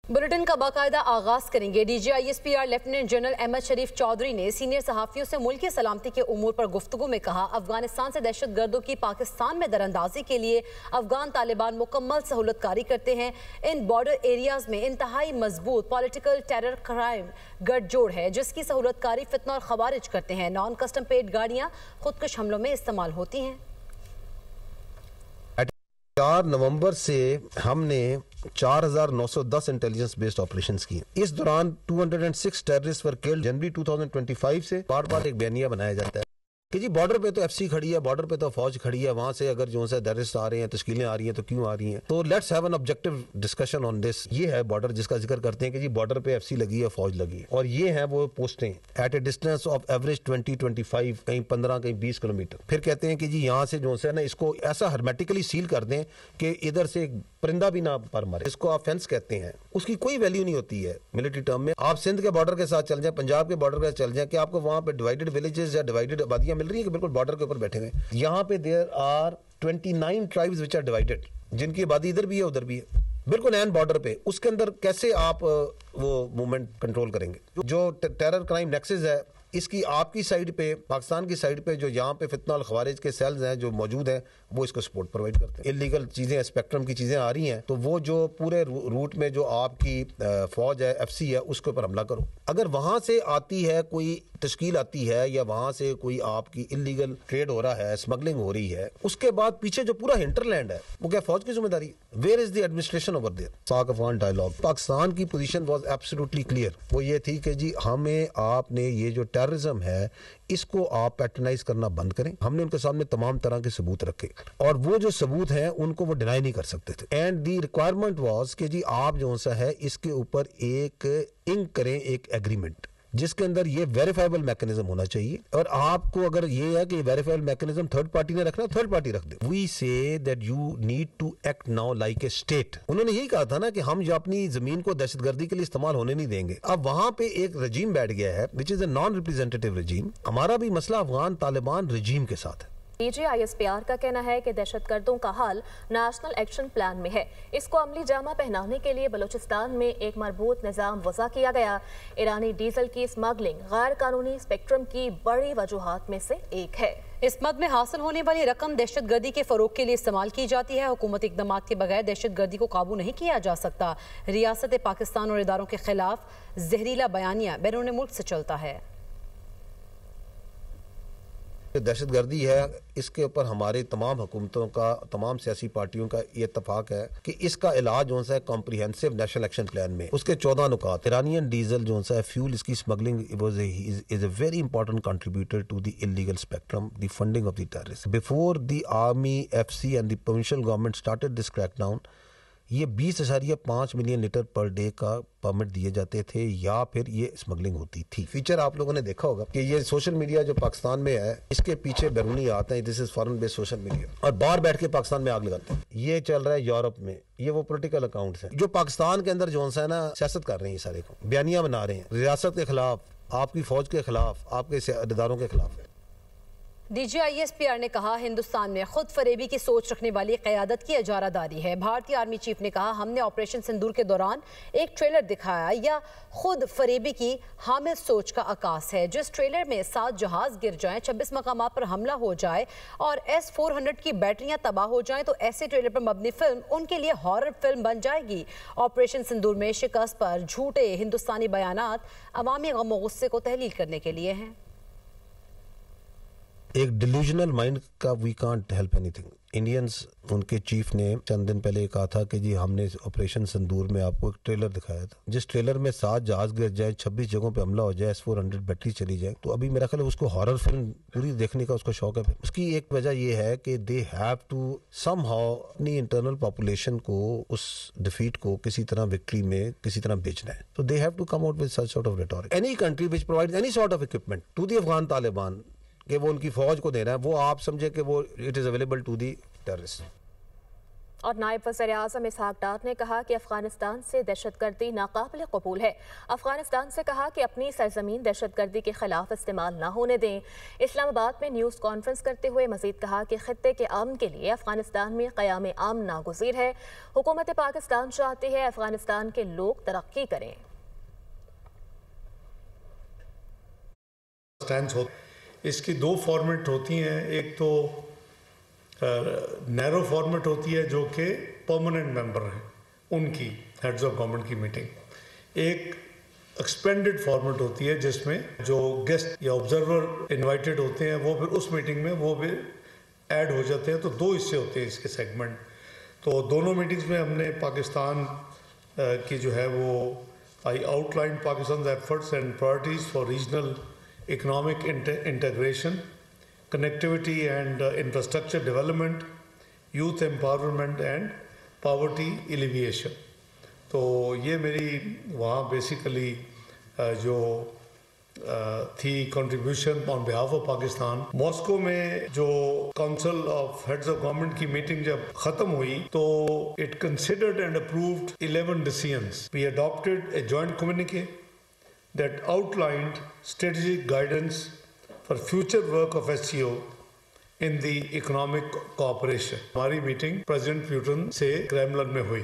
Bulletin का बाकायदा आगाज करेंगे। DGISPR लेफ्टिनेंट जनरल अहमद शरीफ चौधरी ने सीनियर सहाफ़ियों से मुल्क की सलामती के उमूर पर गुफ्तगू में कहा, अफगानिस्तान से दहशत गर्दों की पाकिस्तान में दरअंदाजी के लिए अफगान तालिबान मुकम्मल सहूलतकारी करते हैं। इन बॉर्डर एरियाज में इंतहाई मजबूत पॉलिटिकल टेरर क्राइम गठजोड़ है जिसकी सहूलतकारी फितना और खवारिज करते हैं। नॉन कस्टम पेड गाड़ियाँ खुदकुश हमलों में इस्तेमाल होती हैं। 4 नवंबर से हमने 4,910 इंटेलिजेंस बेस्ड ऑपरेशंस किए। इस दौरान 206 टेररिस्ट वर किल्ड। जनवरी 2025 से बार बार एक बयानिया बनाया जाता है कि जी बॉर्डर पे तो FC खड़ी है, बॉर्डर पे तो फौज खड़ी है, वहां से अगर जो है टेररिस्ट आ रहे हैं, तश्कीलें आ रही हैं तो क्यों आ रही हैं। तो let's have an objective discussion on this. ये है बॉर्डर जिसका जिक्र करते हैं कि जी बॉर्डर पे FC लगी है, फौज लगी है, और ये हैं वो पोस्टें at a distance of average 20-25, कहीं 15, कहीं 20 किलोमीटर। फिर कहते हैं कि जी यहाँ से जो है ना इसको ऐसा हर्मेटिकली सील कर दें कि इधर से एक परिंदा भी ना पर मरे। इसको आप फेंस कहते हैं, उसकी कोई वैल्यू नहीं होती है मिलिट्री टर्म में। आप सिंध के बॉर्डर के साथ चल जाएं, पंजाब के बॉर्डर के साथ चल जाएं, कि आपको वहां पे डिवाइडेड विलेजेस या डिवाइडेड आबादियां मिल रही है कि बिल्कुल बॉर्डर के ऊपर बैठे हुए। यहाँ पे there are 29 tribes which are divided, जिनकी आबादी इधर भी है उधर भी है, बिल्कुल एन बॉर्डर पे। उसके अंदर कैसे आप वो मूवमेंट कंट्रोल करेंगे? जो टेरर क्राइम नेक्सस है, इसकी आपकी साइड पे, पाकिस्तान की साइड पे जो यहाँ पे फितना और खवारिज के सेल्स हैं जो मौजूद हैं, वो इसको सपोर्ट प्रोवाइड करते हैं। इलीगल चीजें, स्पेक्ट्रम की चीजें आ रही हैं, तो वो जो पूरे रूट में जो आपकी फौज है, FC है, उसके ऊपर हमला करो। अगर वहां से आती है कोई तश्कील आती है या वहां से कोई आपकी इलीगल ट्रेड हो रहा है, स्मगलिंग हो रही है, उसके बाद पीछे जो पूरा हिंटरलैंड है वो क्या फौज की जिम्मेदारी है? Where is the administration over there? Pak Afghan dialogue, Pakistan की पोजीशन वाज एब्सोल्युटली क्लियर। वो ये थी कि जी हमें, आपने ये जो टेररिज्म है इसको आप पैटर्नाइज करना बंद करें। हमने उनके सामने तमाम तरह के सबूत रखे और वो जो सबूत हैं उनको वो डिनाई नहीं कर सकते थे। एंड दी रिक्वायरमेंट वाज कि जी आप जो सा है इसके ऊपर एक इंक करें, एक एग्रीमेंट जिसके अंदर ये वेरीफाइबल मैकेनिज्म होना चाहिए। और आपको अगर ये है कि वेरीफाइबल मैकेनिज्म थर्ड पार्टी ने रखना, थर्ड पार्टी रख दे। We say that you need to act now like a state. उन्होंने यही कहा था ना कि हम जो अपनी जमीन को दहशतगर्दी के लिए इस्तेमाल होने नहीं देंगे। अब वहां पे एक रजीम बैठ गया है which is a non representative regime. हमारा भी मसला अफगान तालिबान रजीम के साथ है। DGISPR का कहना है कि दहशतगर्दों का हाल नेशनल एक्शन प्लान में है। इसको अमली जामा पहनाने के लिए बलूचिस्तान में एक मरबूत निज़ाम वज़ा किया गया। ईरानी डीजल की स्मगलिंग गैर कानूनी स्पेक्ट्रम की बड़ी वजूहात में से एक है। इस मद में हासिल होने वाली रकम दहशतगर्दी के फरोग के लिए इस्तेमाल की जाती है। हुकूमती इक़दामात के बगैर दहशतगर्दी को काबू नहीं किया जा सकता। रियासत पाकिस्तान और इदारों के खिलाफ जहरीला बयानिया बैरून मुल्क से चलता है। दहशतगर्दी है, इसके ऊपर हमारे तमाम हुकूमतों का, तमाम सियासी पार्टियों का ये इत्तफाक है कि इसका इलाज जो है कॉम्प्रिहेंसिव नेशनल एक्शन प्लान में उसके 14 नुकात। ईरानियन डीजल जो है फ्यूल, इसकी smuggling is a very important contributor to the illegal spectrum, the funding of the terrorist. Before the army, FC and the provincial government started this crackdown, ये 20.5 million litre per day का permit दिए जाते थे या फिर ये smuggling होती थी। फीचर आप लोगों ने देखा होगा कि ये सोशल मीडिया जो पाकिस्तान में है, इसके पीछे बैरूनी आते हैं, this is foreign based social media, और बाहर बैठ के पाकिस्तान में आग लगाते हैं। ये चल रहा है यूरोप में, ये वो पॉलिटिकल अकाउंट्स हैं जो पाकिस्तान के अंदर जो है ना सियासत कर रहे हैं, सारे को बयानियां बना रहे हैं रियासत के खिलाफ, आपकी फौज के खिलाफ, आपके इदारों के खिलाफ। DGISPR ने कहा, हिंदुस्तान में खुद फरेबी की सोच रखने वाली क़यादत की इजारादारी है। भारतीय आर्मी चीफ ने कहा, हमने ऑपरेशन सिंदूर के दौरान एक ट्रेलर दिखाया या खुद फरेबी की हामिल सोच का आकाश है। जिस ट्रेलर में 7 जहाज गिर जाएं, 26 मकामात पर हमला हो जाए और S-400 की बैटरियां तबाह हो जाएं, तो ऐसे ट्रेलर पर मबनी फिल्म उनके लिए हॉरर फिल्म बन जाएगी। ऑपरेशन सिंदूर में शिकस्त पर झूठे हिंदुस्तानी बयानात अवामी गम और गुस्से को तहलील करने के लिए हैं। एक डिल्यूजनल माइंड का we can't help anything. Indians, उनके चीफ ने चंद दिन पहले कहा था कि जी हमने ऑपरेशन सिंदूर में आपको एक ट्रेलर दिखाया था, जिस ट्रेलर में 7 जहाज गिर जाए, 26 जगहों पे हमला हो जाए, S-400 बैटरी चली जाए, तो अभी मेरा ख्याल है उसको हॉरर फिल्म पूरी देखने का उसको शौक है। उसकी एक वजह ये है कि दे हैव टू समहाउ अपनी इंटरनल पॉपुलेशन को, उस डिफीट को किसी तरह विक्ट्री में किसी तरह बेचना है। तो they have to come out with such sort of rhetoric. Any country which provides any sort of equipment to the Afghan Taliban, कि वो उनकी फौज को देना है, वो आप समझे कि वो it is available to the terrorist. اور نائب وزیر اعظم اسحاق ڈار نے کہا کہ افغانستان سے دہشت گردی ناقابل قبول ہے۔ افغانستان سے کہا کہ اپنی سرزمین دہشت گردی کے خلاف استعمال نہ ہونے دیں۔ اسلام آباد میں نیوز کانفرنس کرتے ہوئے مزید کہا کہ خطے کے امن کے لیے افغانستان میں قیام امن ناگزیر ہے۔ حکومت پاکستان چاہتی ہے افغانستان کے لوگ ترقی کریں۔ اس کی دو فارمیٹ ہوتی ہیں، ایک تو نیرو فارمیٹ ہوتی ہے جو کہ پرماننٹ ممبر ہیں ان کی ہیڈز آف گورنمنٹ کی میٹنگ، ایک ایکسپینڈڈ فارمیٹ ہوتی ہے جس میں جو گیسٹ یا آبزرور انوائٹڈ ہوتے ہیں وہ پھر اس میٹنگ میں وہ بھی ایڈ ہو جاتے ہیں۔ تو دو حصے ہوتے ہیں اس کے سیگمنٹ۔ تو دونوں میٹنگز میں ہم نے پاکستان کی جو ہے وہ آئی outline Pakistan efforts and priorities for regional economic integration, connectivity and infrastructure development, youth empowerment and poverty alleviation. تو یہ میری وہاں بیسیکلی جو تھی contribution on behalf of Pakistan. Moscow میں جو council of heads of government کی میٹنگ جب ختم ہوئی تو it considered and approved 11 decisions. We adopted a joint communique that outlined strategic guidance for future work of SCO in the economic cooperation. ہماری meeting president Putin سے کریملن میں ہوئی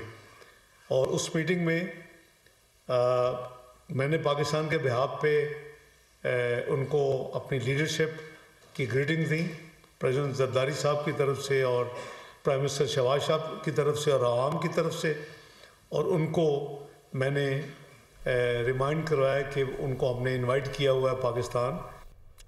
اور اس میٹنگ میں میں نے پاکستان کے بہاف پہ ان کو اپنی لیڈرشپ کی گریٹنگ دی، پریزیڈنٹ زرداری صاحب کی طرف سے اور پرائم منسٹر شہباز صاحب کی طرف سے اور عوام کی طرف سے، اور ان کو میں نے ریمائنڈ کروایا کہ ان کو ہم نے انوائٹ کیا ہوا ہے پاکستان۔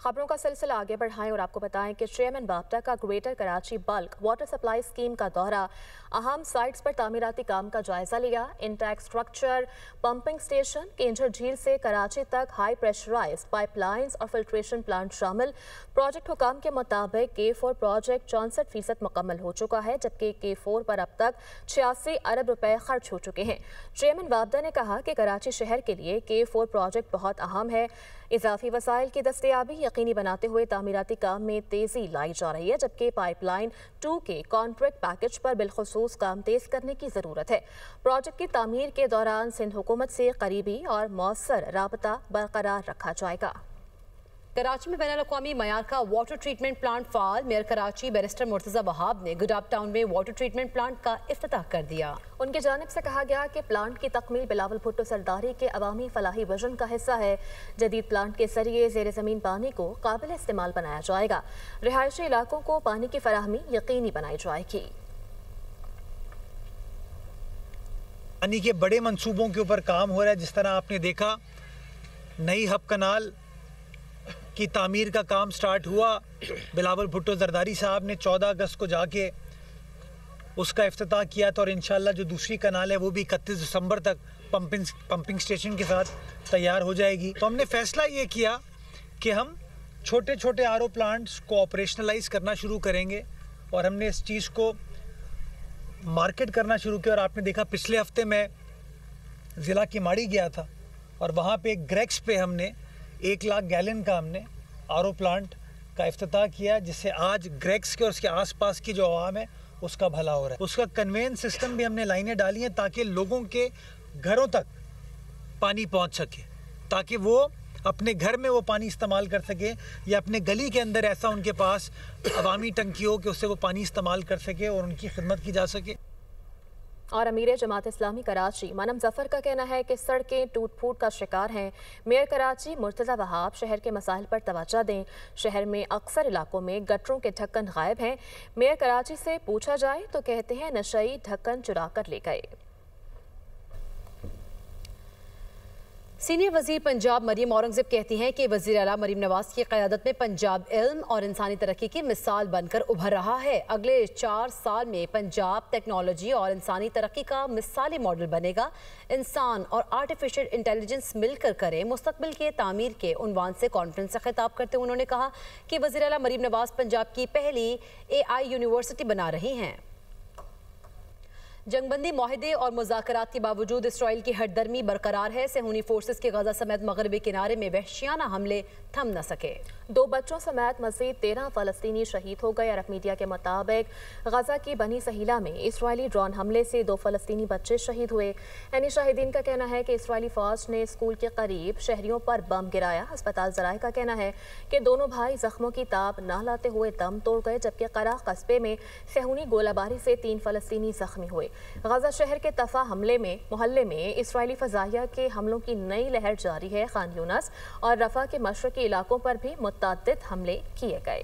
خبروں کا سلسلہ آگے بڑھائیں اور آپ کو بتائیں کہ چیئرمین بابتا کا گریٹر کراچی بلک واٹر سپلائی اسکیم کا دورہ، اہم سائٹس پر تعمیراتی کام کا جائزہ لیا۔ Intake structure, pumping station, Keenjhar جھیل سے کراچی تک ہائی پریشرائز پائپ لائنز اور فلٹریشن پلانٹ شامل۔ پروجیکٹ حکام کے مطابق K4 پروجیکٹ 64% مکمل ہو چکا ہے، جبکہ K4 پر اب تک 86 ارب روپے خرچ ہو چکے ہیں۔ چیئرمین بابتا نے کہا کہ کراچی شہر کے لیے K4 پروجیکٹ بہت اہم ہے۔ اضافی وسائل کی دستیابی یقینی بناتے ہوئے تعمیراتی کام میں تیزی لائی جا رہی ہے، جبکہ پائپ لائن 2 کے کانٹریکٹ پیکج پر بالخصوص کام تیز کرنے کی ضرورت ہے۔ پروجیکٹ کی تعمیر کے دوران سندھ حکومت سے قریبی اور مؤثر رابطہ برقرار رکھا جائے گا۔ کراچی میں بین الاقوامی معیار کا واٹر ٹریٹمنٹ پلانٹ فعال، میئر کراچی بیرسٹر مرتضی وہاب نے گڈ اپ ٹاؤن میں واٹر ٹریٹمنٹ پلانٹ کا افتتاح کر دیا۔ ان کی جانب سے کہا گیا کہ پلانٹ کی تکمیل بلاول بھٹو سرداری کے عوامی فلاحی وژن کا حصہ ہے۔ جدید پلانٹ کے ذریعے زیر زمین پانی کو قابل استعمال بنایا جائے گا۔ رہائشی علاقوں کو پانی کی فراہمی یقینی بنائی جائے گی۔ پانی کے بڑے منصوبوں کے اوپر کام ہو رہا ہے، جس طرح آپ نے دیکھا نئی ہب کنال کی تعمیر کا کام سٹارٹ ہوا۔ بلاول بھٹو زرداری صاحب نے 14 اگست کو جا کے اس کا افتتاح کیا تھا، اور انشاءاللہ جو دوسری کنال ہے وہ بھی 31 دسمبر تک پمپنگ سٹیشن کے ساتھ تیار ہو جائے گی۔ تو ہم نے فیصلہ یہ کیا کہ ہم چھوٹے چھوٹے RO پلانٹس کو آپریشنلائز کرنا شروع کریں گے، اور ہم نے اس چیز کو مارکیٹ کرنا شروع کیا۔ اور آپ نے دیکھا پچھلے ہفتے میں ضلع کی ماڑی گیا تھا، اور وہاں پہ گریکس پہ ہم نے 1 لاکھ گیلن کا ہم نے RO پلانٹ کا افتتاح کیا، جس سے آج گریکس کے اور اس کے آس پاس کی جو عوام ہے اس کا بھلا ہو رہا ہے۔ اس کا کنوینس سسٹم بھی ہم نے لائنیں ڈالی ہیں تاکہ لوگوں کے گھروں تک پانی پہنچ سکے، تاکہ وہ اپنے گھر میں وہ پانی استعمال کر سکے، یا اپنے گلی کے اندر ایسا ان کے پاس عوامی ٹنکی ہو کہ اس سے وہ پانی استعمال کر سکے اور ان کی خدمت کی جا سکے۔ اور امیر جماعت اسلامی کراچی منم ظفر کا کہنا ہے کہ سڑکیں ٹوٹ پھوٹ کا شکار ہیں۔ میئر کراچی مرتضی وہاب شہر کے مسائل پر توجہ دیں۔ شہر میں اکثر علاقوں میں گٹروں کے ڈھکن غائب ہیں۔ میئر کراچی سے پوچھا جائے تو کہتے ہیں نشئی ڈھکن چرا کر لے گئے۔ سینئر وزیر پنجاب مریم اورنگزیب کہتی ہیں کہ وزیر اعلیٰ مریم نواز کی قیادت میں پنجاب علم اور انسانی ترقی کی مثال بن کر ابھر رہا ہے۔ اگلے 4 سال میں پنجاب ٹیکنالوجی اور انسانی ترقی کا مثالی ماڈل بنے گا۔ انسان اور آرٹیفیشل انٹیلیجنس مل کر کریں مستقبل کے تعمیر کے عنوان سے کانفرنس سے خطاب کرتے ہوئے انہوں نے کہا کہ وزیر اعلیٰ مریم نواز پنجاب کی پہلی AI یونیورسٹی بنا رہی ہیں۔ جنگ بندی معاہدے اور مذاکرات کے باوجود اسرائیل کی ہٹ درمی برقرار ہے۔ صہیونی فورسز کے غزہ سمیت مغربی کنارے میں وحشیانہ حملے تھم نہ سکے۔ 2 بچوں سمیت مزید 13 فلسطینی شہید ہو گئے۔ عرب میڈیا کے مطابق غزہ کی بنی سہیلا میں اسرائیلی ڈرون حملے سے 2 فلسطینی بچے شہید ہوئے۔ شاہدین کا کہنا ہے کہ اسرائیلی فوج نے اسکول کے قریب شہریوں پر بم گرایا۔ ہسپتال ذرائع کا کہنا ہے کہ دونوں بھائی زخموں کی تاب نہ لاتے ہوئے دم توڑ گئے، جبکہ قرہ قصبے میں صہیونی گولہ باری سے 3 فلسطینی زخمی ہوئے۔ غزہ شہر کے طفا محلے میں اسرائیلی فضائیہ کے حملوں کی نئی لہر جاری ہے۔ خان یونس اور رفح کے مشرقی علاقوں پر بھی متعدد حملے کیے گئے۔